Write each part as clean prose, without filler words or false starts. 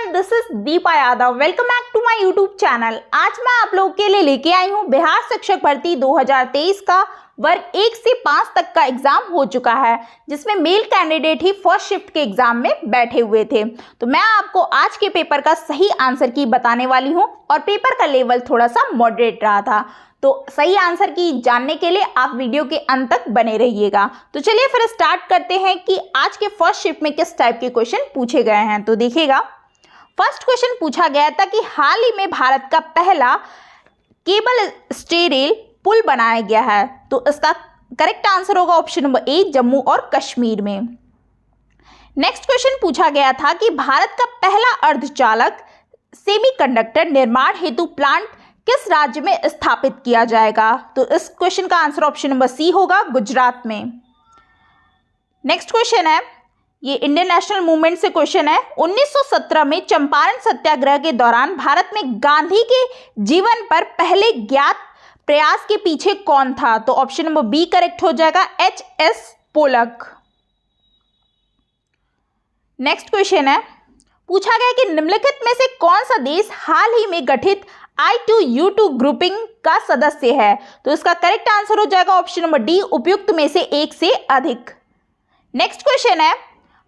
Everyone, this is Deepa Yadav. Welcome back to my YouTube channel. आज मैं आप लोगों के लिए लेके आई हूँ बिहार शिक्षक भर्ती 2023 का वर्ग 1 से 5 तक का एग्जाम हो चुका है, जिसमें मेल कैंडिडेट ही फर्स्ट शिफ्ट के एग्जाम में बैठे हुए थे। तो मैं आपको आज के पेपर का सही आंसर की बताने वाली हूँ और पेपर का लेवल थोड़ा सा मॉडरेट रहा था। तो सही आंसर की जानने के लिए आप वीडियो के अंत तक बने रहिएगा। तो चलिए फिर स्टार्ट करते हैं कि आज के फर्स्ट शिफ्ट में किस टाइप के क्वेश्चन पूछे गए हैं। तो देखिएगा, फर्स्ट क्वेश्चन पूछा गया था कि हाल ही में भारत का पहला केबल स्टे रेल पुल बनाया गया है। तो इसका करेक्ट आंसर होगा ऑप्शन नंबर ए, जम्मू और कश्मीर में। नेक्स्ट क्वेश्चन पूछा गया था कि भारत का पहला अर्धचालक सेमीकंडक्टर निर्माण हेतु प्लांट किस राज्य में स्थापित किया जाएगा। तो इस क्वेश्चन का आंसर ऑप्शन नंबर सी होगा, गुजरात में। नेक्स्ट क्वेश्चन है, ये इंडियन नेशनल मूवमेंट से क्वेश्चन है। 1917 में चंपारण सत्याग्रह के दौरान भारत में गांधी के जीवन पर पहले ज्ञात प्रयास के पीछे कौन था। तो ऑप्शन नंबर बी करेक्ट हो जाएगा, एच.एस. पोलक। नेक्स्ट क्वेश्चन है, पूछा गया कि निम्नलिखित में से कौन सा देश हाल ही में गठित I2U2 ग्रुपिंग का सदस्य है। तो इसका करेक्ट आंसर हो जाएगा ऑप्शन नंबर डी, उपयुक्त में से एक से अधिक। नेक्स्ट क्वेश्चन है,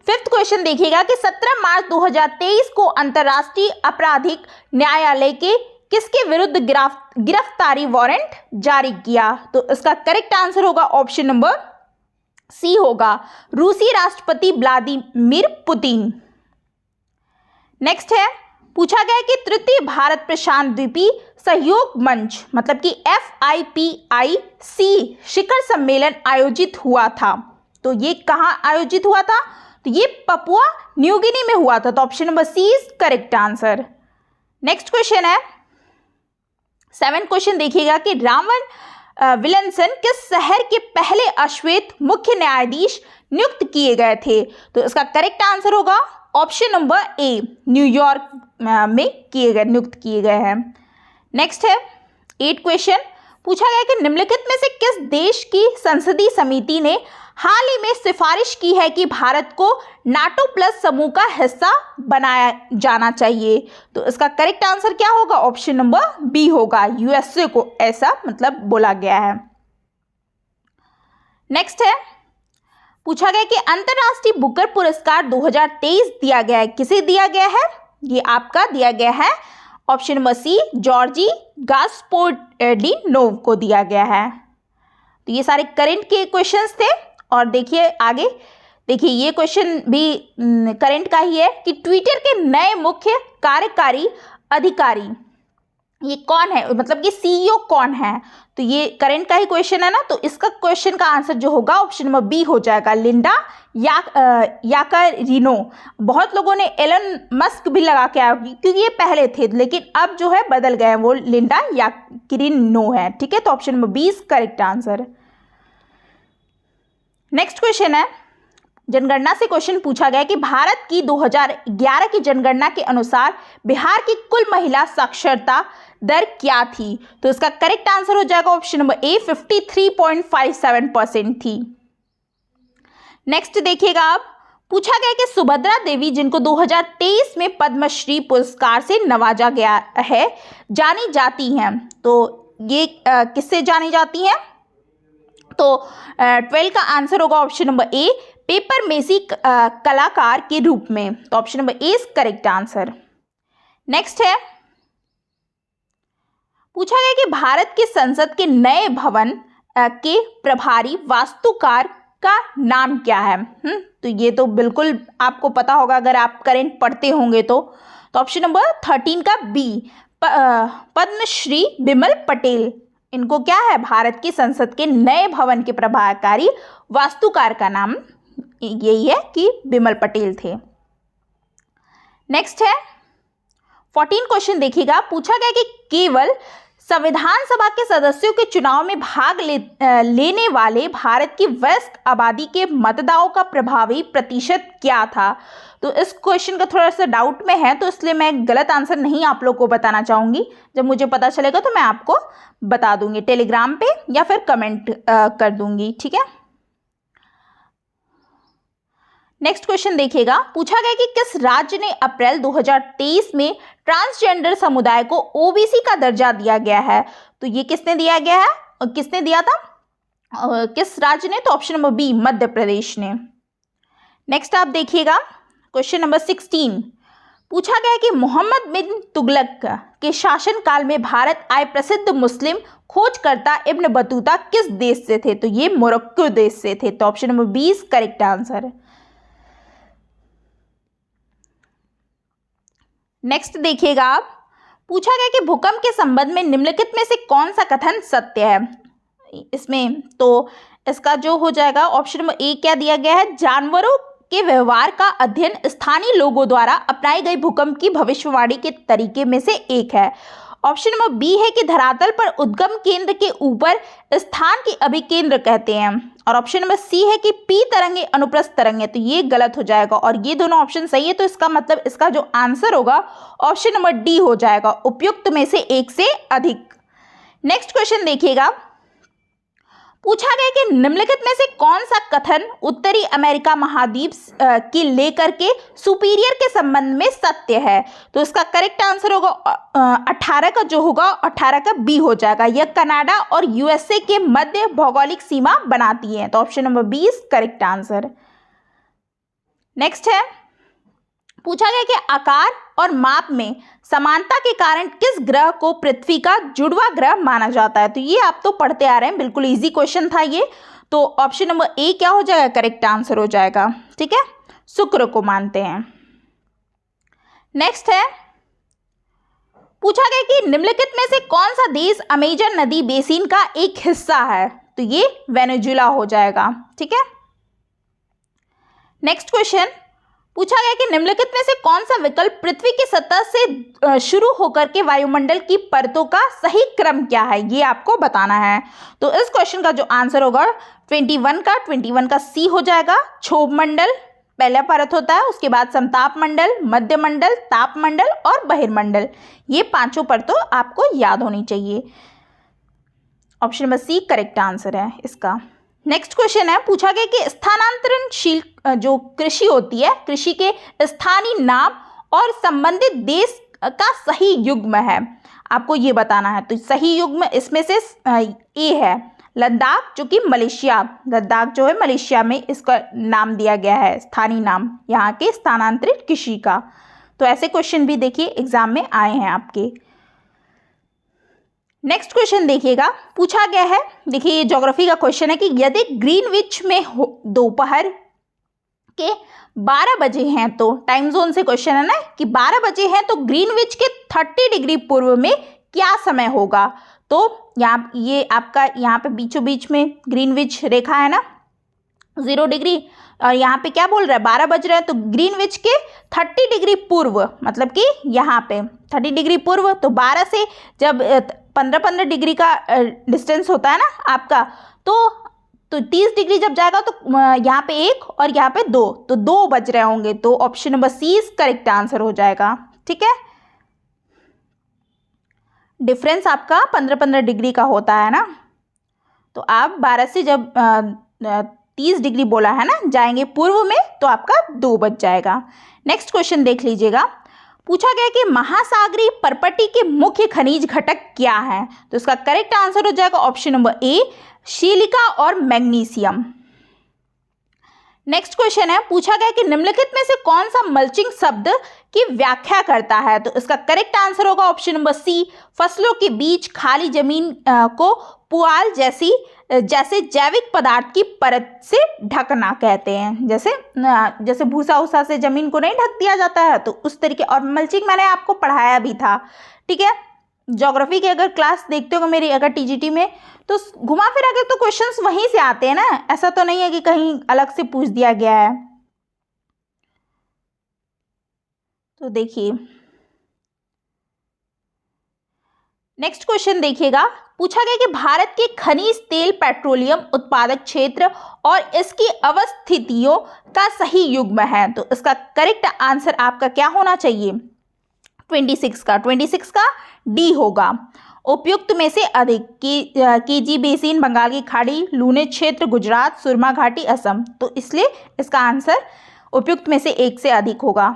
फिफ्थ क्वेश्चन देखिएगा कि 17 मार्च 2023 को अंतर्राष्ट्रीय आपराधिक न्यायालय के किसके विरुद्ध गिरफ्तारी वारंट जारी किया। तो इसका करेक्ट आंसर होगा ऑप्शन नंबर सी होगा, रूसी राष्ट्रपति व्लादिमीर पुतिन। नेक्स्ट है, पूछा गया कि तृतीय भारत प्रशांत द्वीपीय सहयोग मंच मतलब कि FIPIC शिखर सम्मेलन आयोजित हुआ था। तो ये कहाँ आयोजित हुआ था। तो ये पपुआ न्यू गिनी में हुआ था। तो option number C is correct answer. Next question है, 7th क्वेश्चन देखिएगा कि रामन विल्सन किस शहर के पहले अश्वेत मुख्य न्यायाधीश नियुक्त किए गए थे। तो इसका करेक्ट आंसर होगा ऑप्शन नंबर ए, न्यूयॉर्क में नियुक्त किए गए हैं। नेक्स्ट है 8th क्वेश्चन, पूछा गया कि निम्नलिखित में से किस देश की संसदीय समिति ने हाल ही में सिफारिश की है कि भारत को नाटो प्लस समूह का हिस्सा बनाया जाना चाहिए। तो इसका करेक्ट आंसर क्या होगा, ऑप्शन नंबर बी होगा, USA को ऐसा मतलब बोला गया है। नेक्स्ट है, पूछा गया कि अंतर्राष्ट्रीय बुकर पुरस्कार 2023 दिया गया है, किसे दिया गया है। ये आपका दिया गया है ऑप्शन नंबर सी, जॉर्जी गास्पोर्डिनोव को दिया गया है। तो ये सारे करंट के क्वेश्चंस थे। और देखिए आगे, देखिए ये क्वेश्चन भी करंट का ही है कि ट्विटर के नए मुख्य कार्यकारी अधिकारी ये कौन है, मतलब कि CEO कौन है। तो ये करंट का ही क्वेश्चन है ना। तो इसका क्वेश्चन का आंसर जो होगा ऑप्शन नंबर बी हो जाएगा, लिंडा याकारिनो। बहुत लोगों ने एलन मस्क भी लगा के आया क्योंकि ये पहले थे, लेकिन अब जो है बदल गए, वो लिंडा याकारिनो है। ठीक है, तो option number B is correct answer. Next question है, जनगणना से क्वेश्चन पूछा गया कि भारत की 2011 की जनगणना के अनुसार बिहार की कुल महिला साक्षरता दर क्या थी। तो इसका करेक्ट आंसर हो जाएगा ऑप्शन नंबर ए, 53.57% थी। नेक्स्ट देखिएगा, आप पूछा गया कि सुभद्रा देवी जिनको 2023 में पद्मश्री पुरस्कार से नवाजा गया है जानी जाती हैं। तो ये किससे जानी जाती हैं। तो 12 का आंसर होगा option number A, papier mache कलाकार के रूप में। तो option number A is correct answer. Next है, पूछा गया कि भारत की संसद के नए भवन के प्रभारी वास्तुकार का नाम क्या है। तो ये तो बिल्कुल आपको पता होगा अगर आप करंट पढ़ते होंगे तो ऑप्शन नंबर 13 का बी, पद्मश्री बिमल पटेल। इनको क्या है, भारत की संसद के नए भवन के प्रभारी वास्तुकार का नाम यही है कि बिमल पटेल थे। नेक्स्ट है 14 क्वेश्चन देखिएगा, पूछा गया कि केवल संविधान सभा के सदस्यों के चुनाव में भाग लेने वाले भारत की वयस्क आबादी के मतदाताओं का प्रभावी प्रतिशत क्या था। तो इस क्वेश्चन का थोड़ा सा डाउट में है, तो इसलिए मैं गलत आंसर नहीं आप लोग को बताना चाहूँगी। जब मुझे पता चलेगा तो मैं आपको बता दूंगी टेलीग्राम पे या फिर कमेंट कर दूंगी। ठीक है, नेक्स्ट क्वेश्चन देखिएगा, पूछा गया कि किस राज्य ने अप्रैल 2023 में ट्रांसजेंडर समुदाय को ओबीसी का दर्जा दिया गया है? तो ये किसने दिया गया है और किसने दिया था, किस राज्य ने? तो option number B, Madhya Pradesh ने। नेक्स्ट आप देखिएगा क्वेश्चन नंबर 16, पूछा गया कि मोहम्मद बिन तुगलक के शासन काल में भारत आए प्रसिद्ध मुस्लिम खोजकर्ता इब्न बतूता किस देश से थे? तो ये मोरक्को देश से थे। तो ऑप्शन नंबर 20 करेक्ट आंसर है। नेक्स्ट देखिएगा आप, पूछा गया कि भूकंप के संबंध में निम्नलिखित में से कौन सा कथन सत्य है? इसमें तो इसका जो हो जाएगा ऑप्शन नंबर ए क्या दिया गया है, जानवरों के व्यवहार का अध्ययन स्थानीय लोगों द्वारा अपनाई गई भूकंप की भविष्यवाणी के तरीके में से एक है। ऑप्शन नंबर बी है कि धरातल पर उद्गम केंद्र के ऊपर स्थान के अभिकेंद्र कहते हैं। और ऑप्शन नंबर सी है कि पी तरंगे अनुप्रस्थ तरंगे। तो ये गलत हो जाएगा और ये दोनों ऑप्शन सही है। तो इसका मतलब इसका जो आंसर होगा ऑप्शन नंबर डी हो जाएगा, उपयुक्त में से एक से अधिक। नेक्स्ट क्वेश्चन देखिएगा, पूछा गया कि निम्नलिखित में से कौन सा कथन उत्तरी अमेरिका महाद्वीप की लेकर के सुपीरियर के संबंध में सत्य है? तो इसका करेक्ट आंसर होगा 18 का जो होगा 18 का बी हो जाएगा। यह कनाडा और यूएसए के मध्य भौगोलिक सीमा बनाती है। तो option number 20 correct answer. Next है, पूछा गया कि आकार और माप में समानता के कारण किस ग्रह को पृथ्वी का जुड़वा ग्रह माना जाता है? तो ये आप तो पढ़ते आ रहे हैं, बिल्कुल इजी क्वेश्चन था ये। तो ऑप्शन नंबर ए क्या हो जाएगा, करेक्ट आंसर हो जाएगा। ठीक है, शुक्र को मानते हैं। नेक्स्ट है, पूछा गया कि निम्नलिखित में से कौन सा देश अमेजन नदी बेसिन का एक हिस्सा है? तो ये वेनेजुएला हो जाएगा। ठीक है, नेक्स्ट क्वेश्चन, पूछा गया कि निम्नलिखित में से कौन सा विकल्प पृथ्वी की सतह से शुरू होकर के वायुमंडल की परतों का सही क्रम क्या है, ये आपको बताना है। तो इस क्वेश्चन का जो आंसर होगा 21 का सी हो जाएगा। क्षोभ मंडल पहला परत होता है, उसके बाद समताप मंडल, मध्य मंडल, ताप मंडल और बहिर्मंडल। ये पांचों परतों आपको याद होनी चाहिए। Option number C correct answer है इसका। नेक्स्ट क्वेश्चन है, पूछा गया कि स्थानांतरणशील जो कृषि होती है, कृषि के स्थानीय नाम और संबंधित देश का सही युग्म है, आपको ये बताना है। तो सही युग्म इसमें से ए है लद्दाख, जो कि मलेशिया, लद्दाख जो है मलेशिया में इसका नाम दिया गया है, स्थानीय नाम यहाँ के स्थानांतरित कृषि का। तो ऐसे क्वेश्चन भी देखिए एग्जाम में आए हैं आपके। नेक्स्ट क्वेश्चन देखिएगा, पूछा गया है, देखिए ये ज्योग्राफी का क्वेश्चन है कि यदि ग्रीनविच में दोपहर के 12 बजे हैं, तो टाइम जोन से क्वेश्चन है ना कि 12 बजे हैं, तो ग्रीनविच के 30 डिग्री पूर्व में क्या समय होगा? तो यहाँ ये आपका यहाँ पे बीचों बीच में ग्रीनविच रेखा है ना 0 डिग्री, और यहाँ पे क्या बोल रहा है 12 बज रहे हैं, तो ग्रीनविच के 30 डिग्री पूर्व, मतलब कि यहाँ पे 30 डिग्री पूर्व, तो 12 से जब 15 डिग्री का डिस्टेंस होता है ना आपका, तो 30 डिग्री जब जाएगा तो यहाँ पे 1 और यहाँ पे 2, तो 2 बज रहे होंगे। तो option number C correct answer हो जाएगा। ठीक है, डिफरेंस आपका 15 डिग्री का होता है ना, तो आप 12 से जब 30 डिग्री बोला है ना जाएंगे पूर्व में, तो आपका 2 बज जाएगा। नेक्स्ट क्वेश्चन देख लीजिएगा, पूछा गया कि महासागरीय परपटी के मुख्य खनिज घटक क्या हैं? तो इसका करेक्ट आंसर हो जाएगा ऑप्शन नंबर ए सिलिका और मैग्नीशियम। नेक्स्ट क्वेश्चन है, पूछा गया कि निम्नलिखित में से कौन सा मल्चिंग शब्द की व्याख्या करता है? तो इसका करेक्ट आंसर होगा ऑप्शन नंबर सी फसलों के बीच खाली जमीन को पुआल जैसे जैविक पदार्थ की परत से ढकना कहते हैं। जैसे भूसा उसा से जमीन को नहीं ढक दिया जाता है, तो उस तरीके। और मल्चिंग मैंने आपको पढ़ाया भी था। ठीक है, ज्योग्राफी की अगर क्लास देखते हो मेरी अगर टीजीटी में, तो घुमा फिरा के तो क्वेश्चंस वहीं से आते हैं ना, ऐसा तो नहीं है कि कहीं अलग से पूछ दिया गया है। तो देखिए नेक्स्ट क्वेश्चन देखिएगा, पूछा गया कि भारत के खनिज तेल पेट्रोलियम उत्पादक क्षेत्र और इसकी अवस्थितियों का सही युग्म है। तो इसका करेक्ट आंसर आपका क्या होना चाहिए? 26 का डी होगा, उपयुक्त में से अधिक। केजी बेसिन, बंगाल की खाड़ी, लूने क्षेत्र, गुजरात, सुरमा घाटी, असम। तो इसलिए इसका आंसर उपयुक्त में से एक से अधिक होगा।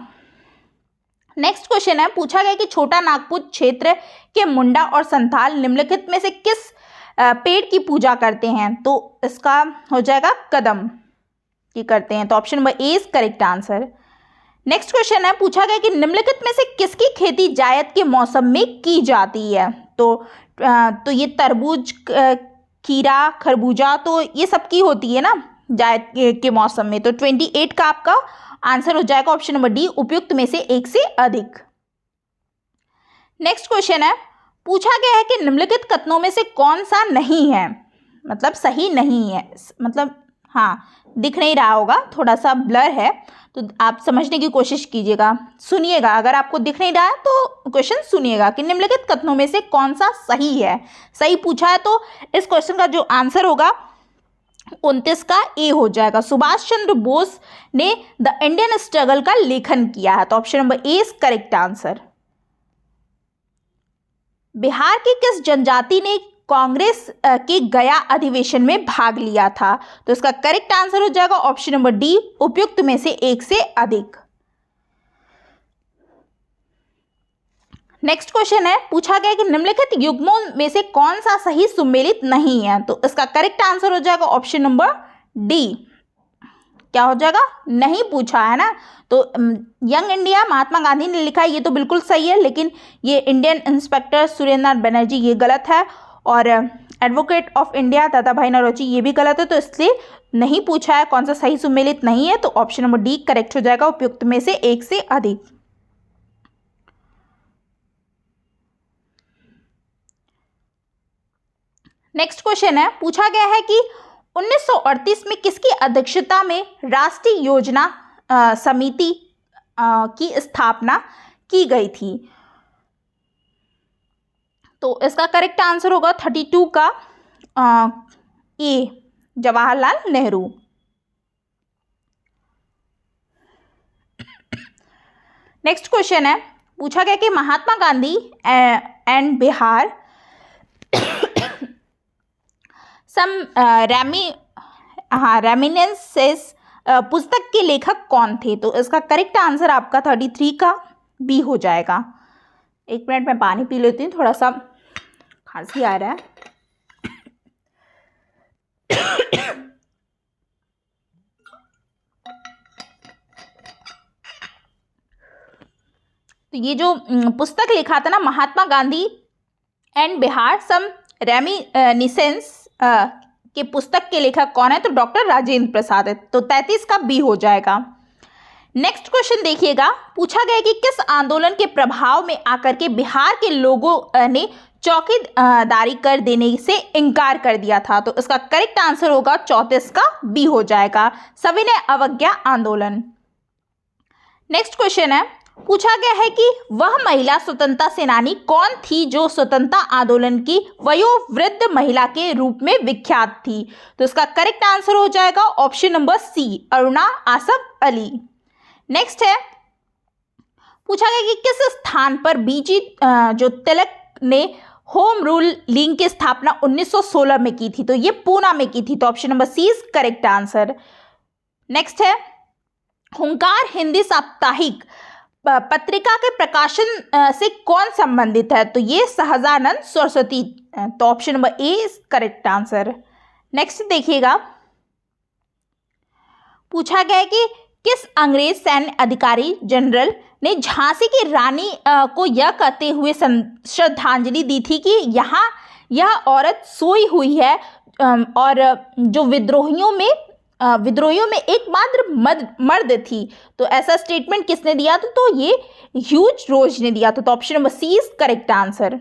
नेक्स्ट क्वेश्चन है, पूछा गया कि छोटा नागपुर क्षेत्र के मुंडा और संथाल निम्नलिखित में से किस पेड़ की पूजा करते हैं? तो इसका हो जाएगा कदम की करते हैं, तो option number A is correct answer. Next question है, पूछा गया कि निम्नलिखित में से किसकी खेती जायद के मौसम में की जाती है? तो ये तरबूज, खीरा, खरबूजा, तो ये सबकी होती है ना जायद के मौसम में। तो 28 का आपका आंसर हो जाएगा ऑप्शन नंबर डी, उपयुक्त में से एक से अधिक। नेक्स्ट क्वेश्चन है, पूछा गया है कि निम्नलिखित कथनों में से कौन सा नहीं है, मतलब सही नहीं है, मतलब हाँ दिख नहीं रहा होगा, थोड़ा सा ब्लर है, तो आप समझने की कोशिश कीजिएगा, सुनिएगा। अगर आपको दिख नहीं रहा है तो क्वेश्चन सुनिएगा कि निम्नलिखित कथनों में से कौन सा सही है। सही पूछा है तो इस क्वेश्चन का जो आंसर होगा 29 का ए हो जाएगा। सुभाष चंद्र बोस ने द इंडियन स्ट्रगल का लेखन किया है, तो option number A is correct answer. Bihar की किस जनजाति ने कांग्रेस के गया अधिवेशन में भाग लिया था? तो इसका करेक्ट आंसर हो जाएगा ऑप्शन नंबर डी, उपयुक्त में से एक से अधिक। नेक्स्ट क्वेश्चन है, पूछा गया कि निम्नलिखित युग्मों में से कौन सा सही सुमेलित नहीं है? तो इसका करेक्ट आंसर हो जाएगा ऑप्शन नंबर डी। क्या हो जाएगा? नहीं पूछा है ना, तो यंग इंडिया महात्मा गांधी ने लिखा है, ये तो बिल्कुल सही है, लेकिन ये इंडियन इंस्पेक्टर सुरेंद्र नाथ बनर्जी ये गलत है, और एडवोकेट ऑफ इंडिया दादा भाई नौरोजी ये भी गलत है, तो इसलिए नहीं पूछा है कौन सा सही सुमेलित नहीं है, तो ऑप्शन नंबर डी करेक्ट हो जाएगा, उपयुक्त में से एक से अधिक। नेक्स्ट क्वेश्चन है, पूछा गया है कि 1938 में किसकी अध्यक्षता में राष्ट्रीय योजना समिति की स्थापना की गई थी? तो इसका करेक्ट आंसर होगा 32 का ए, जवाहरलाल नेहरू। नेक्स्ट क्वेश्चन है, पूछा गया कि महात्मा गांधी एंड बिहार रेमिनेंसेस पुस्तक के लेखक कौन थे? तो इसका करेक्ट आंसर आपका 33 का बी हो जाएगा। एक मिनट में पानी पी लेती हूँ, थोड़ा सा खांसी आ रहा है। तो ये जो पुस्तक लिखा था ना Mahatma Gandhi and Bihar some reminiscences के पुस्तक के लेखक कौन है? तो डॉक्टर राजेंद्र प्रसाद है, तो 33 का बी हो जाएगा। नेक्स्ट क्वेश्चन देखिएगा, पूछा गया कि किस आंदोलन के प्रभाव में आकर के बिहार के लोगों ने चौकीदारी कर देने से इनकार कर दिया था? तो इसका करेक्ट आंसर होगा 34 का बी हो जाएगा, सविनय अवज्ञा आंदोलन। नेक्स्ट क्वेश्चन है, पूछा गया है कि वह महिला स्वतंत्रता सेनानी कौन थी जो स्वतंत्रता आंदोलन की वयोवृद्ध महिला के रूप में विख्यात थी? तो इसका करेक्ट आंसर हो जाएगा option number C, Aruna Asaf Ali. Next है, पूछा गया कि किस स्थान पर बीजी जो तिलक ने होम रूल लीग की स्थापना 1916 में की थी? तो ये पूना में की थी, तो option number C is correct answer. Next है, हुंकार हिंदी साप्ताहिक पत्रिका के प्रकाशन से कौन संबंधित है? तो ये सहजानंद सरस्वती, तो option number A is correct answer. Next देखिएगा, पूछा गया है कि किस अंग्रेज सैन्य अधिकारी जनरल ने झांसी की रानी को यह कहते हुए श्रद्धांजलि दी थी कि यहाँ यह औरत सोई हुई है, और जो विद्रोहियों में एकमात्र मर्द थी? तो ऐसा स्टेटमेंट किसने दिया था? तो ये ह्यूज रोज ने दिया था, तो option number C is correct answer.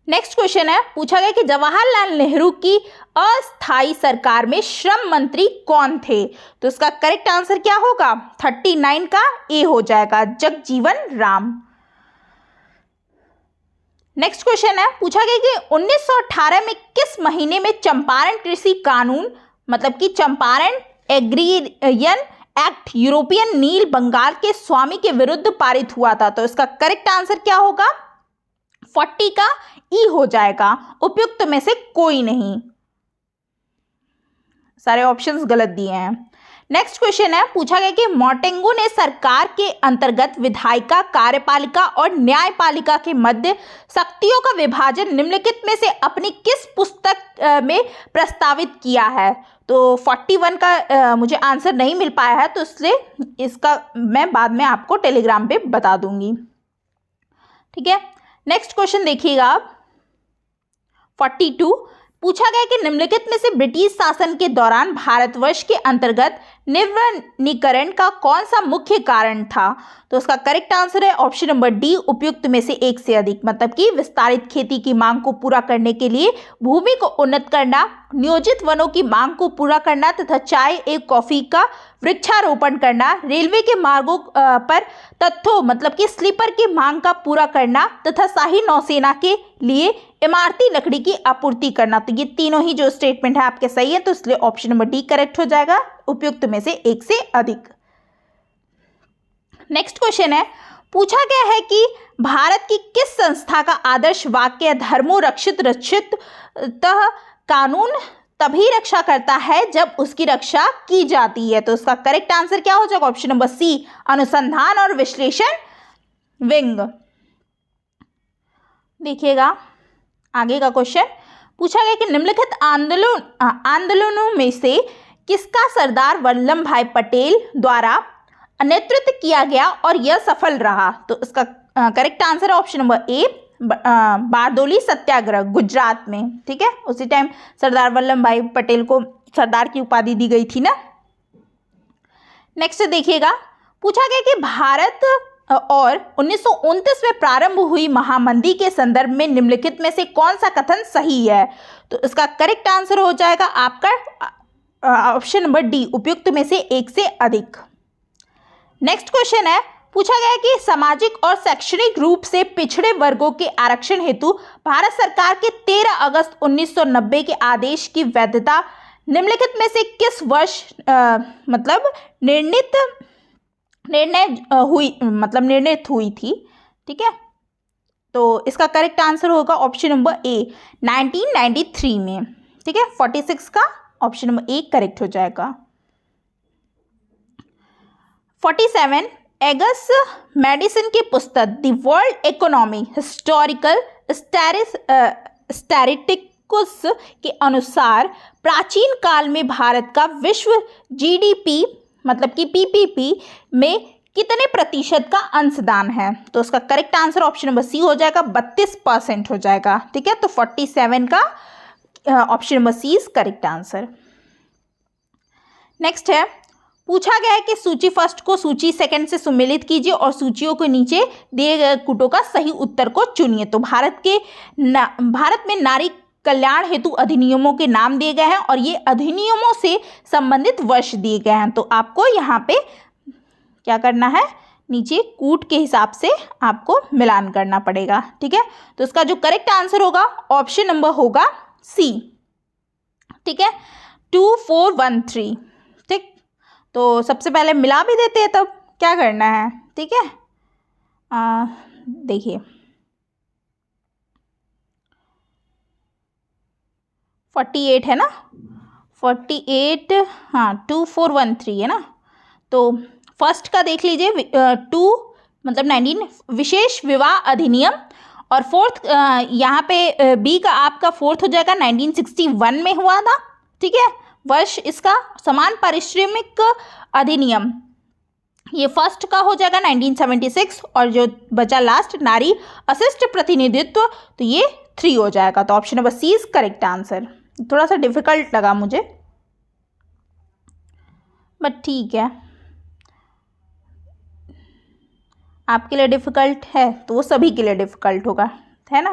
Next question है, पूछा गया कि जवाहरलाल नेहरू की अस्थायी सरकार में श्रम मंत्री कौन थे? तो इसका करेक्ट आंसर क्या होगा? 39 का ए हो जाएगा, जगजीवन राम। नेक्स्ट क्वेश्चन है, पूछा गया कि 1918 में किस महीने में चंपारण कृषि कानून मतलब कि चंपारण एग्रीरियन एक्ट यूरोपियन नील बंगाल के स्वामी के विरुद्ध पारित हुआ था? तो इसका करेक्ट आंसर क्या होगा? 40 का ई हो जाएगा, उपयुक्त में से कोई नहीं, सारे ऑप्शंस गलत दिए हैं। नेक्स्ट क्वेश्चन है, पूछा गया कि मोंटेगू ने सरकार के अंतर्गत विधायिका, कार्यपालिका और न्यायपालिका के मध्य शक्तियों का विभाजन निम्नलिखित में से अपनी किस पुस्तक में प्रस्तावित किया है? तो 41 का मुझे आंसर नहीं मिल पाया है, तो इसलिए इसका मैं बाद में आपको टेलीग्राम पे बता दूंगी। ठीक है, नेक्स्ट क्वेश्चन देखिएगा आप। 42 पूछा गया कि निम्नलिखित में से ब्रिटिश शासन के दौरान भारतवर्ष के अंतर्गत निवनीकरण का कौन सा मुख्य कारण था? तो उसका करेक्ट आंसर है ऑप्शन नंबर डी, उपयुक्त में से एक से अधिक। मतलब कि विस्तारित खेती की मांग को पूरा करने के लिए भूमि को उन्नत करना, नियोजित वनों की मांग को पूरा करना तथा चाय एवं कॉफी का वृक्षारोपण करना, रेलवे के मार्गों पर तत्थों मतलब कि स्लीपर की मांग का पूरा करना तथा शाही नौसेना के लिए इमारती लकड़ी की आपूर्ति करना। तो ये तीनों ही जो स्टेटमेंट है आपके सही है, तो इसलिए ऑप्शन नंबर डी करेक्ट हो जाएगा, उपयुक्त में से एक से अधिक। नेक्स्ट क्वेश्चन है, पूछा गया है कि भारत की किस संस्था का आदर्श वाक्य धर्मो रक्षित रक्षितः कानून तभी रक्षा करता है जब उसकी रक्षा की जाती है? तो उसका करेक्ट आंसर क्या हो जाएगा? ऑप्शन नंबर सी, अनुसंधान और विश्लेषण विंग। देखिएगा आगे का क्वेश्चन, पूछा गया कि निम्नलिखित आंदोलनों में से किसका सरदार वल्लभ भाई पटेल द्वारा नेतृत्व किया गया और यह सफल रहा? तो इसका करेक्ट आंसर है ऑप्शन नंबर ए, बारदोली सत्याग्रह गुजरात में। ठीक है, उसी टाइम सरदार वल्लभ भाई पटेल को सरदार की उपाधि दी गई थी ना। नेक्स्ट देखिएगा, पूछा गया कि भारत और 1929 में प्रारंभ हुई महामंदी के संदर्भ में निम्नलिखित में से कौन सा कथन सही है? तो इसका करेक्ट आंसर हो जाएगा आपका ऑप्शन नंबर डी, उपयुक्त में से एक से अधिक। नेक्स्ट क्वेश्चन है, पूछा गया कि सामाजिक और शैक्षणिक रूप से पिछड़े वर्गों के आरक्षण हेतु भारत सरकार के 13 अगस्त 1990 के आदेश की वैधता निम्नलिखित में से किस वर्ष निर्णित हुई थी? ठीक है, तो इसका करेक्ट आंसर होगा ऑप्शन नंबर ए, 1993 में। ठीक है, 46 का ऑप्शन नंबर ए करेक्ट हो जाएगा। 47 एगस मेडिसन की पुस्तक the world economy historical statistics के अनुसार प्राचीन काल में भारत का विश्व जीडीपी मतलब कि पीपीपी में कितने प्रतिशत का अंशदान है? तो उसका correct answer option number C हो जाएगा, 32% हो जाएगा। ठीक है, तो 47 का option number C is correct answer. Next है, पूछा गया है कि सूची फर्स्ट को सूची सेकंड से सुमेलित कीजिए और सूचियों के नीचे दिए गए कूटों का सही उत्तर को चुनिए। तो भारत में नारी कल्याण हेतु अधिनियमों के नाम दिए गए हैं और ये अधिनियमों से संबंधित वर्ष दिए गए हैं। तो आपको यहाँ पे क्या करना है, नीचे कूट के हिसाब से आपको मिलान करना पड़ेगा। ठीक है, तो इसका जो करेक्ट आंसर होगा ऑप्शन नंबर होगा सी। ठीक है, 2413। ठीक, तो सबसे पहले मिला भी देते हैं, तब क्या करना है। ठीक है, देखिए 48 है ना, 48 हाँ 2413 है ना। तो फर्स्ट का देख लीजिए, 19 विशेष विवाह अधिनियम, और फोर्थ यहाँ पे बी का आपका फोर्थ हो जाएगा 1961 में हुआ था। ठीक है, वर्ष इसका समान पारिश्रमिक अधिनियम, ये फर्स्ट का हो जाएगा 1976, और जो बचा लास्ट नारी अशिष्ट प्रतिनिधित्व, तो ये 3 हो जाएगा। तो option number C is correct answer. थोड़ा सा डिफिकल्ट लगा मुझे, बट ठीक है, आपके लिए डिफिकल्ट है तो वो सभी के लिए डिफिकल्ट होगा, है ना।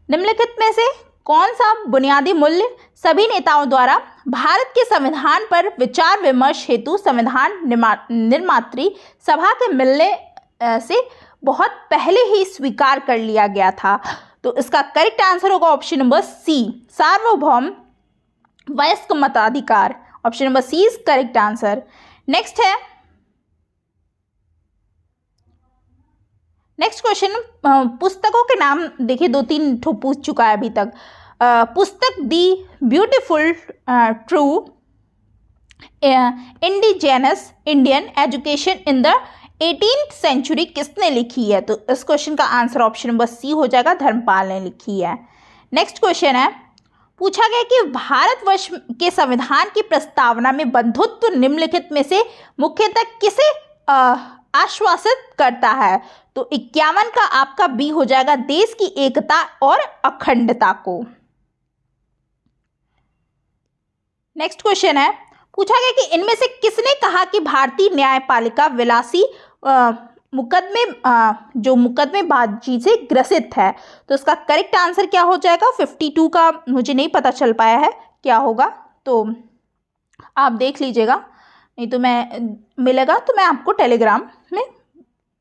निम्नलिखित में से कौन सा बुनियादी मूल्य सभी नेताओं द्वारा भारत के संविधान पर विचार विमर्श हेतु संविधान निर्मात्री सभा के मिलने से बहुत पहले ही स्वीकार कर लिया गया था? तो इसका करेक्ट आंसर होगा ऑप्शन नंबर सी, सार्वभौम वयस्क मताधिकार। Option number C is correct answer. Next है, नेक्स्ट क्वेश्चन, पुस्तकों के नाम देखिए 2-3 ठो पूछ चुका है अभी तक। पुस्तक the beautiful tree indigenous Indian education in the 18th century किसने लिखी है? तो इस क्वेश्चन का आंसर ऑप्शन नंबर सी हो जाएगा, धर्मपाल ने लिखी है। नेक्स्ट क्वेश्चन है, पूछा गया कि भारतवर्ष के संविधान की प्रस्तावना में बंधुत्व निम्नलिखित में से मुख्यतः किसे आश्वासित करता है? तो 51 का आपका बी हो जाएगा, देश की एकता और अखंडता को। नेक्स्ट क्वेश्चन है, पूछा गया कि इनमें से किसने कहा कि भारतीय न्यायपालिका विलासी मुकदमे जो मुकदमेबाजी से ग्रसित है? तो इसका करेक्ट आंसर क्या हो जाएगा? 52 का मुझे नहीं पता चल पाया है क्या होगा, तो आप देख लीजिएगा, नहीं तो मैं मिलेगा तो मैं आपको टेलीग्राम में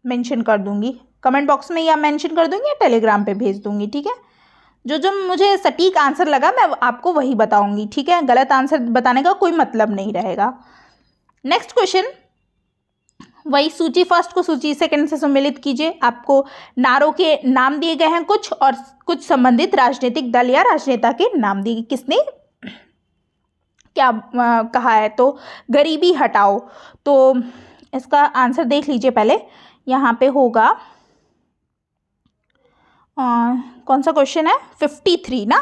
मेंशन कर दूंगी, कमेंट बॉक्स में या मेंशन कर दूंगी या टेलीग्राम पे भेज दूंगी, ठीक है। जो जो मुझे सटीक आंसर लगा मैं आपको वही बताऊंगी, ठीक है। गलत आंसर बताने का कोई मतलब नहीं रहेगा। नेक्स्ट क्वेश्चन, वही सूची फर्स्ट को सूची सेकंड से सम्मिलित कीजिए। आपको नारों के नाम दिए गए हैं कुछ, और कुछ संबंधित राजनीतिक दल या राजनेता के नाम दिए, किसने क्या कहा है? तो गरीबी हटाओ, तो इसका आंसर देख लीजिए पहले, यहाँ पे होगा कौन सा क्वेश्चन है? 53 ना,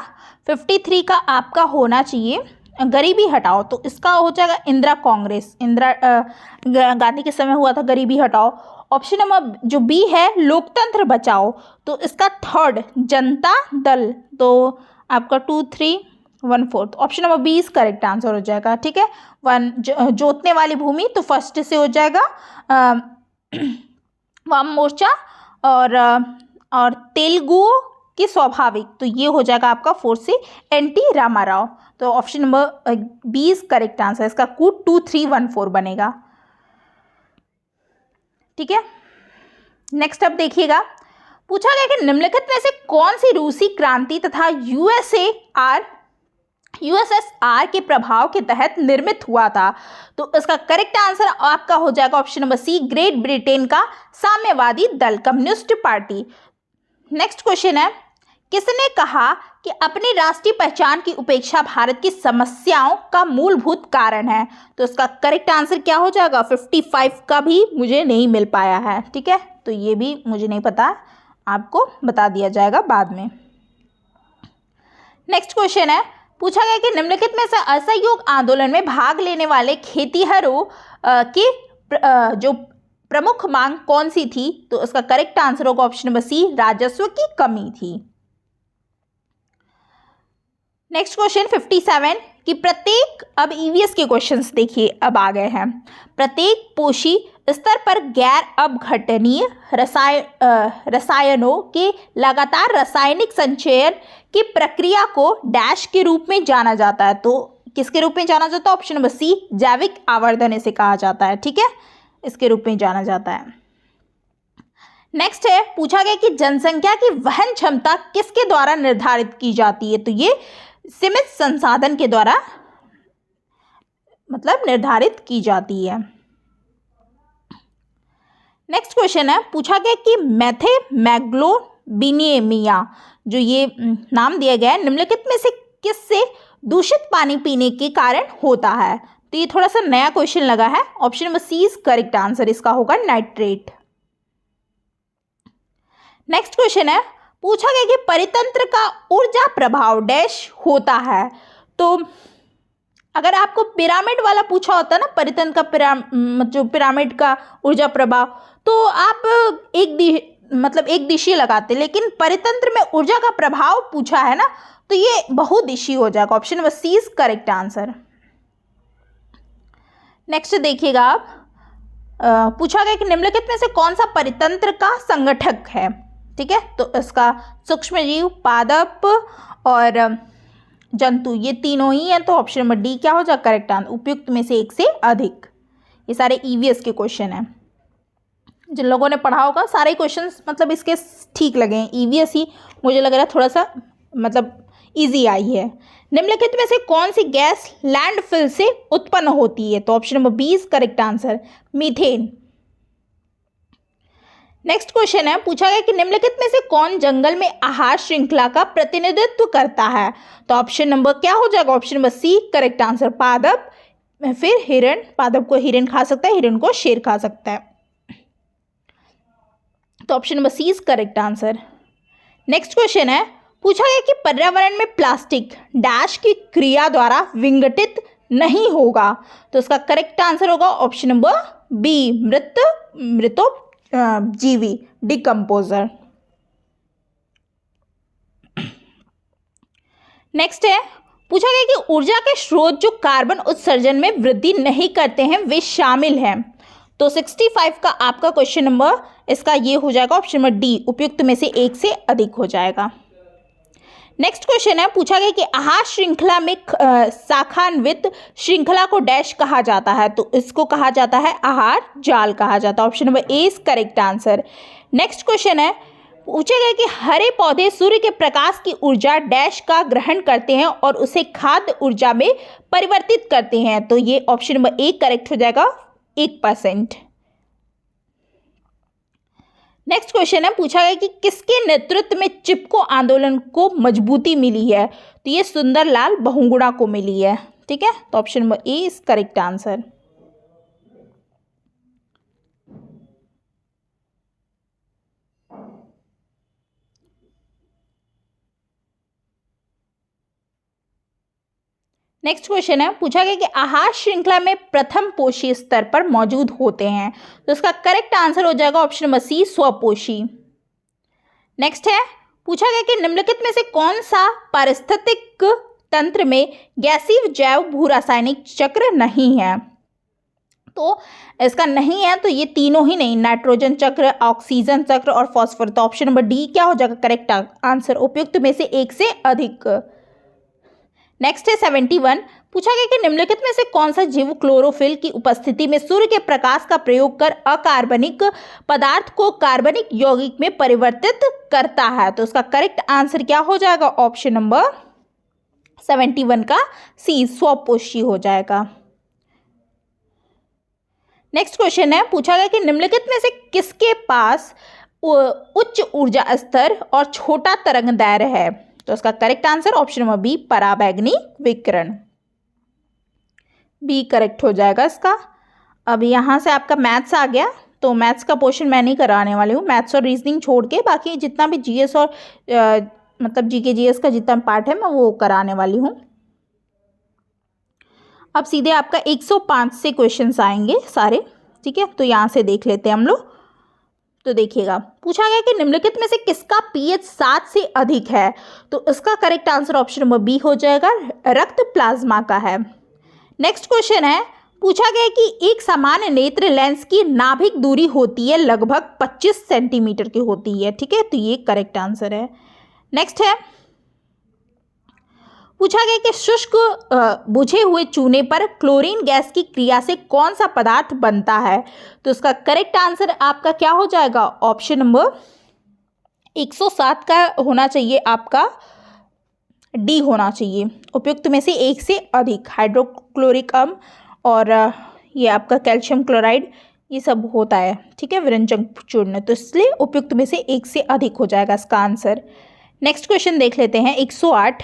53 का आपका होना चाहिए गरीबी हटाओ, तो इसका हो जाएगा इंदिरा कांग्रेस, इंदिरा गांधी के समय हुआ था गरीबी हटाओ। ऑप्शन नंबर जो बी है लोकतंत्र बचाओ, तो इसका थर्ड जनता दल, तो आपका 2, 3, 1, 4, option number B is correct answer हो जाएगा, ठीक है। जोतने वाली भूमि, तो फर्स्ट से हो जाएगा वाम मोर्चा, और तेलुगुओं की स्वाभाविक, तो ये हो जाएगा आपका 4 से एनटी रामाराव, तो option number B is correct answer, इसका कूट 2, 3, 1, 4 बनेगा, ठीक है। नेक्स्ट अब देखिएगा, पूछा गया कि निम्नलिखित में से कौन सी रूसी क्रांति तथा यूएसएसआर के प्रभाव के तहत निर्मित हुआ था? तो इसका करेक्ट आंसर आपका हो जाएगा option number C, Great Britain का साम्यवादी दल, कम्युनिस्ट पार्टी। नेक्स्ट क्वेश्चन है, किसने कहा कि अपनी राष्ट्रीय पहचान की उपेक्षा भारत की समस्याओं का मूलभूत कारण है? तो इसका करेक्ट आंसर क्या हो जाएगा? 55 का भी मुझे नहीं मिल पाया है, ठीक है, तो ये भी मुझे नहीं पता, आपको बता दिया जाएगा बाद में। नेक्स्ट क्वेश्चन है, पूछा गया कि निम्नलिखित में से असहयोग आंदोलन में भाग लेने वाले खेतिहरों की जो प्रमुख मांग कौन सी थी? तो इसका करेक्ट आंसर होगा ऑप्शन नंबर सी, राजस्व की कमी थी। नेक्स्ट क्वेश्चन 57 कि प्रत्येक, अब ईवीएस के क्वेश्चंस देखिए अब आ गए हैं, प्रत्येक पोषी स्तर पर गैर अपघटनीय रसायनों के लगातार रासायनिक संचयन की प्रक्रिया को डैश के रूप में जाना जाता है। तो किसके रूप में जाना जाता है? ऑप्शन नंबर सी, जैविक आवर्धन इसे कहा जाता है, ठीक है, इसके रूप में जाना जाता है। नेक्स्ट है, पूछा गया कि जनसंख्या की वहन क्षमता किसके द्वारा निर्धारित की जाती है? तो ये सीमित संसाधन के द्वारा मतलब निर्धारित की जाती है। नेक्स्ट क्वेश्चन है, पूछा गया कि मैथेमैग्लोबिनेमिया, जो ये नाम दिया गया है, निम्नलिखित में से किससे दूषित पानी पीने के कारण होता है? तो ये थोड़ा सा नया क्वेश्चन लगा है, option number C is correct answer, इसका होगा नाइट्रेट। नेक्स्ट क्वेश्चन है, पूछा गया कि परितंत्र का ऊर्जा प्रभाव डैश होता है? तो अगर आपको पिरामिड वाला पूछा होता ना, परितंत्र का जो पिरामिड का ऊर्जा प्रभाव, तो आप एक दिशीय लगाते, लेकिन परितंत्र में ऊर्जा का प्रभाव पूछा है ना, तो ये बहुदिशीय हो जाएगा, option number C is correct answer. Next देखिएगा आप, पूछा गया कि निम्नलिखित में से कौन सा परितंत्र का संगठक है? ठीक है, तो इसका सूक्ष्मजीव, पादप और जंतु, ये तीनों ही हैं, तो ऑप्शन नंबर डी क्या हो जाएगा करेक्ट आंसर, उपयुक्त में से एक से अधिक। ये सारे ईवीएस के क्वेश्चन हैं, जिन लोगों ने पढ़ा होगा सारे क्वेश्चंस मतलब इसके ठीक लगे हैं, ईवीएस ही मुझे लग रहा है थोड़ा सा मतलब इजी आई है। निम्नलिखित में से कौन सी गैस लैंडफिल से उत्पन्न होती है? तो option number B is correct answer, methane. Next question है, पूछा गया कि निम्नलिखित में से कौन जंगल में आहार श्रृंखला का प्रतिनिधित्व करता है? तो ऑप्शन नंबर क्या हो जाएगा, option number C correct answer, पादप, फिर हिरण, पादप को हिरण खा सकता है, हिरण को शेर खा सकता है। तो option number C is correct answer. Next question है, पूछा गया कि पर्यावरण में प्लास्टिक डैश की क्रिया द्वारा विघटित नहीं होगा। तो इसका करेक्ट आंसर होगा ऑप्शन नंबर बी, मृतोपजीवी, डिकम्पोजर। नेक्स्ट है, पूछा गया कि ऊर्जा के स्रोत जो कार्बन उत्सर्जन में वृद्धि नहीं करते हैं वे शामिल हैं। तो 65 का आपका क्वेश्चन नंबर इसका ये हो जाएगा ऑप्शन नंबर डी, उपयुक्त में से एक से अधिक हो जाएगा। नेक्स्ट क्वेश्चन है, पूछा गया कि आहार श्रृंखला में शाखान्वित श्रृंखला को डैश कहा जाता है। तो इसको कहा जाता है आहार जाल कहा जाता है। Option number A is correct answer. Next question है, पूछा गया कि हरे पौधे सूर्य के प्रकाश की ऊर्जा डैश का ग्रहण करते हैं और उसे खाद्य ऊर्जा में परिवर्तित करते हैं। तो ये ऑप्शन नंबर ए करेक्ट हो जाएगा, 1%। नेक्स्ट क्वेश्चन है, पूछा गया कि किसके नेतृत्व में चिपको आंदोलन को मजबूती मिली है। तो ये सुंदरलाल बहुगुणा को मिली है। ठीक है, तो option number A is correct answer. Next question है, पूछा गया कि आहार श्रृंखला में प्रथम पोषी स्तर पर मौजूद होते हैं। तो इसका करेक्ट आंसर हो जाएगा ऑप्शन नंबर सी, स्वपोषी। नेक्स्ट है, पूछा गया कि निम्नलिखित में से कौन सा पारिस्थितिक तंत्र में गैसीय जैव भू रासायनिक चक्र नहीं है। तो इसका नहीं है, तो ये तीनों ही नहीं, नाइट्रोजन चक्र, ऑक्सीजन चक्र और फॉस्फोरस। तो ऑप्शन नंबर डी क्या हो जाएगा करेक्ट आंसर, उपयुक्त में से एक से अधिक। नेक्स्ट है 71, पूछा गया कि निम्नलिखित में से कौन सा जीव क्लोरोफिल की उपस्थिति में सूर्य के प्रकाश का प्रयोग कर अकार्बनिक पदार्थ को कार्बनिक यौगिक में परिवर्तित करता है। तो उसका करेक्ट आंसर क्या हो जाएगा, ऑप्शन नंबर 71 का सी, स्वपोषी हो जाएगा। नेक्स्ट क्वेश्चन है, पूछा गया कि निम्नलिखित में से किसके पास उच्च ऊर्जा स्तर और छोटा तरंग दैर्घ्य है। तो इसका correct answer option number B, पराबैंगनी विकिरण, बी करेक्ट हो जाएगा इसका। अब यहाँ से आपका मैथ्स आ गया, तो मैथ्स का पोर्शन मैं नहीं कराने वाली हूँ, मैथ्स और रीजनिंग छोड़ के बाकी जितना भी जीएस और मतलब जीके जीएस का जितना पार्ट है मैं वो कराने वाली हूँ। अब सीधे आपका 105 से क्वेश्चंस आएंगे सारे। ठीक है, तो यहाँ से देख लेते हैं हम लोग। तो देखिएगा, पूछा गया कि निम्नलिखित में से किसका पीएच 7 से अधिक है। तो इसका correct answer option number B हो जाएगा, रक्त प्लाज्मा का है। नेक्स्ट क्वेश्चन है, पूछा गया कि एक सामान्य नेत्र लेंस की नाभिक दूरी होती है लगभग 25 सेंटीमीटर की होती है। ठीक है, तो ये करेक्ट आंसर है। नेक्स्ट है, पूछा गया कि शुष्क बुझे हुए चूने पर क्लोरीन गैस की क्रिया से कौन सा पदार्थ बनता है। तो इसका करेक्ट आंसर आपका क्या हो जाएगा, ऑप्शन नंबर 107 का होना चाहिए, आपका डी होना चाहिए, उपयुक्त में से एक से अधिक। हाइड्रोक्लोरिक अम्ल और ये आपका कैल्शियम क्लोराइड ये सब होता है। ठीक है, विरंजन चूर्ण, तो इसलिए उपयुक्त में से एक से अधिक हो जाएगा इसका आंसर। नेक्स्ट क्वेश्चन देख लेते हैं 108,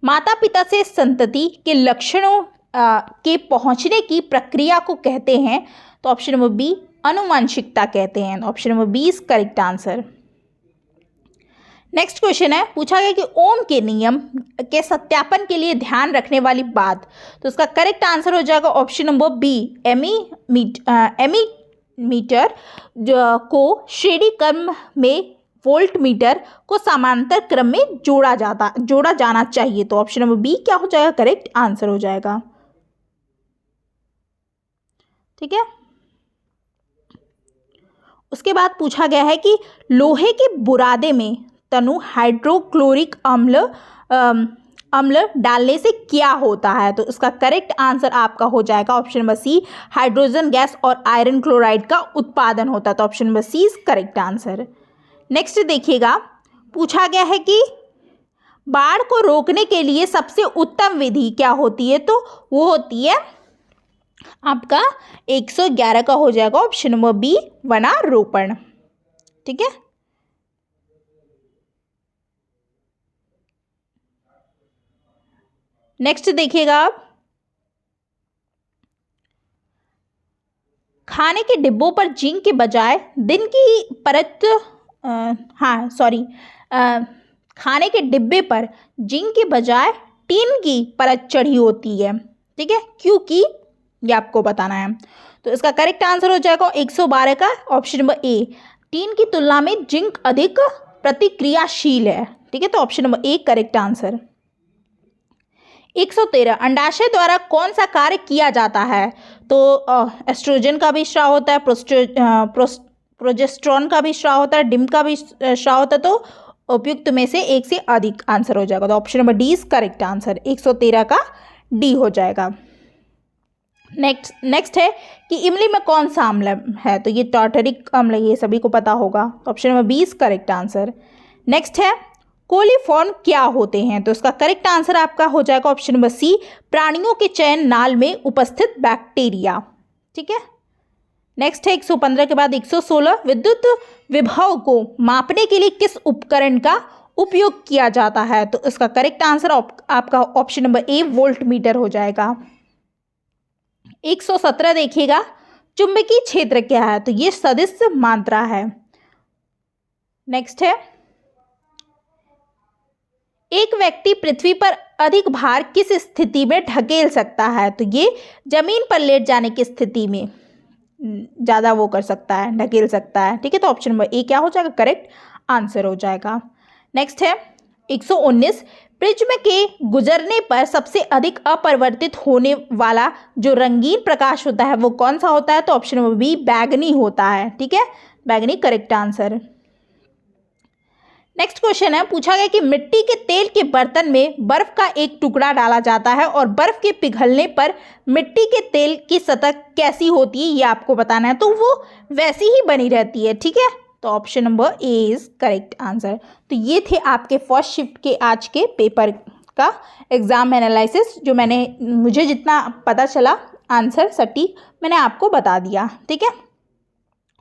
माता पिता से संतति के लक्षणों के पहुंचने की प्रक्रिया को कहते हैं। तो ऑप्शन नंबर बी, आनुवंशिकता कहते हैं। Option number B is correct answer. Next question है, पूछा गया कि ओम के नियम के सत्यापन के लिए ध्यान रखने वाली बात। तो उसका करेक्ट आंसर हो जाएगा ऑप्शन नंबर बी, एमीमीटर को श्रेणी क्रम में वोल्ट मीटर को समांतर क्रम में जोड़ा जाना चाहिए। तो ऑप्शन नंबर बी क्या हो जाएगा करेक्ट आंसर हो जाएगा। ठीक है, उसके बाद पूछा गया है कि लोहे के बुरादे में तनु हाइड्रोक्लोरिक अम्ल डालने से क्या होता है। तो इसका करेक्ट आंसर आपका हो जाएगा option number C, hydrogen gas और आयरन क्लोराइड का उत्पादन होता है। तो option number C is correct answer. Next देखिएगा, पूछा गया है कि बाढ़ को रोकने के लिए सबसे उत्तम विधि क्या होती है। तो वो होती है आपका 111 का हो जाएगा ऑप्शन नंबर बी, वनारोपण। ठीक है, नेक्स्ट देखिएगा आप, खाने के डिब्बों पर जिंक के बजाय दिन की परत खाने के डिब्बे पर जिंक के बजाय टीन की परत चढ़ी होती है, ठीक है, क्योंकि ये आपको बताना है। तो इसका करेक्ट आंसर हो जाएगा 112 का ऑप्शन नंबर ए। टीन की तुलना में जिंक अधिक प्रतिक्रियाशील है, ठीक है, तो option number A correct answer. 113 अंडाशय द्वारा कौन सा कार्य किया जाता है? तो एस्ट्रोजन का भी स्राव होता है, प्रोजेस्ट्रॉन का भी स्राव होता है, डिम का भी स्राव होता है, तो उपयुक्त में से एक से अधिक आंसर हो जाएगा। तो option number D is correct answer, 113 का डी हो जाएगा। नेक्स्ट है कि इमली में कौन सा अम्ल है? तो ये टार्टरिक अम्ल, ये सभी को पता होगा, तो option number B is correct answer. Next है कोलीफॉर्म क्या होते हैं? तो इसका करेक्ट आंसर आपका हो जाएगा ऑप्शन नंबर सी, प्राणियों के चयन नाल में उपस्थित बैक्टीरिया, ठीक है। नेक्स्ट है 115 के बाद 116 विद्युत विभव को मापने के लिए किस उपकरण का उपयोग किया जाता है? तो इसका करेक्ट आंसर आपका ऑप्शन नंबर ए वोल्ट मीटर हो जाएगा। 117 देखिएगा, चुंबकीय क्षेत्र क्या है? तो ये सदिश मात्रा है। नेक्स्ट है एक व्यक्ति पृथ्वी पर अधिक भार किस स्थिति में ढकेल सकता है? तो ये जमीन पर लेट जाने की स्थिति में ज़्यादा वो कर सकता है, ढकेल सकता है, ठीक है, तो ऑप्शन नंबर ए क्या हो जाएगा? करेक्ट आंसर हो जाएगा। नेक्स्ट है 119 प्रिज्म के गुजरने पर सबसे अधिक अपरिवर्तित होने वाला जो रंगीन प्रकाश होता है वो कौन सा होता है? तो ऑप्शन नंबर बी बैगनी होता है, ठीक है, बैगनी करेक्ट आंसर। नेक्स्ट क्वेश्चन है, पूछा गया कि मिट्टी के तेल के बर्तन में बर्फ का एक टुकड़ा डाला जाता है और बर्फ के पिघलने पर मिट्टी के तेल की सतह कैसी होती है, ये आपको बताना है। तो वो वैसी ही बनी रहती है, ठीक है, तो option number A is correct answer. तो ये थे आपके फर्स्ट शिफ्ट के आज के पेपर का एग्जाम एनालिसिस, जो मुझे जितना पता चला आंसर सटीक मैंने आपको बता दिया, ठीक है।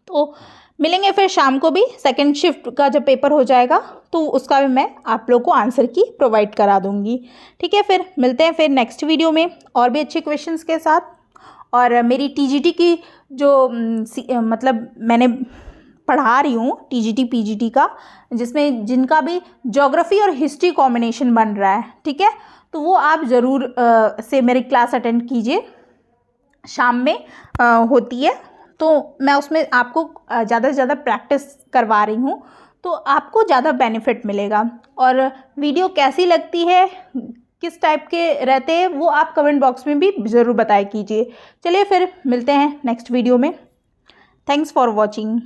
तो मिलेंगे फिर शाम को भी, सेकंड शिफ्ट का जब पेपर हो जाएगा तो उसका भी मैं आप लोग को आंसर की प्रोवाइड करा दूंगी, ठीक है। फिर मिलते हैं फिर नेक्स्ट वीडियो में और भी अच्छे क्वेश्चंस के साथ। और मेरी टीजीटी की जो मतलब मैंने पढ़ा रही हूँ टीजीटी पीजीटी का, जिसमें जिनका भी ज्योग्राफी और हिस्ट्री कॉम्बिनेशन बन रहा है, ठीक है, तो वो आप ज़रूर से मेरी क्लास अटेंड कीजिए, शाम में होती है, तो मैं उसमें आपको ज़्यादा से ज़्यादा प्रैक्टिस करवा रही हूँ, तो आपको ज़्यादा बेनिफिट मिलेगा। और वीडियो कैसी लगती है, किस टाइप के रहते हैं, वो आप कमेंट बॉक्स में भी ज़रूर बताया कीजिए। चलिए फिर मिलते हैं नेक्स्ट वीडियो में। Thanks for watching.